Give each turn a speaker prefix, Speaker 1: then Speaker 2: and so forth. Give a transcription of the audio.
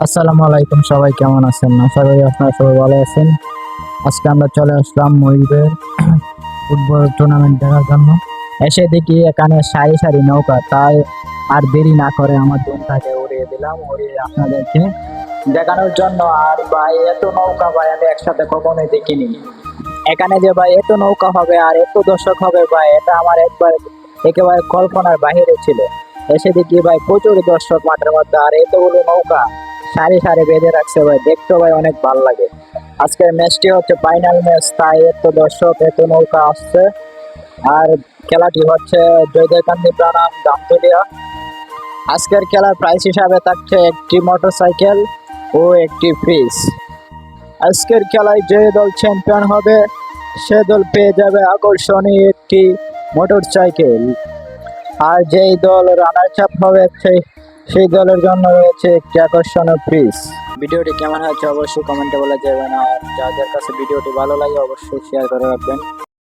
Speaker 1: আসসালামু আলাইকুম, সবাই কেমন আছেন? আশা করি আপনারা সবাই ভালো আছেন। আজকে আমরা চলে আসলাম মহিবের ফুটবল টুর্নামেন্ট দেখার জন্য। এসে দেখি এখানে সারি সারি নৌকা, তাই আর দেরি না করে আমার ধুমটাকে উড়িয়ে দিলাম, উড়িয়ে আপনাদেরকে দেখানোর জন্য। আর ভাই, এত নৌকা ভাই আমি একসাথে কখনোই দেখিনি। এখানে যে ভাই এত নৌকা হবে আর এত দর্শক হবে ভাই, এটা আমার একেবারে কল্পনার বাহিরে ছিল। এসে দেখি ভাই প্রচুর দর্শক মাঠের মধ্যে, আর এতগুলো নৌকা সারি সারি বেঁধে রাখছে ভাই, দেখতে ভাই অনেক ভালো লাগে। আজকের ম্যাচটি হচ্ছে ফাইনাল ম্যাচ, তাই এত দর্শক এত নৌকা আসছে। আর খেলাটি হচ্ছে জয়দেরকান্দি প্রাণাম দামতলিয়া। আজকের খেলার প্রাইস হিসাবে থাকছে একটি মোটরসাইকেল ও একটি ফ্রিজ। আজকের খেলায় যে দল চ্যাম্পিয়ন হবে সে দল পেয়ে যাবে আকর্ষণীয় একটি মোটরসাইকেল, আর যেই দল রানার্স আপ হবে সেই দলের জন্য রয়েছে একটি আকর্ষণীয় ফ্রিজ। ভিডিওটি কেমন হয়েছে অবশ্যই কমেন্টে বলে যাবেন, আর যাদের কাছে ভিডিওটি ভালো লাগে অবশ্যই শেয়ার করে রাখবেন।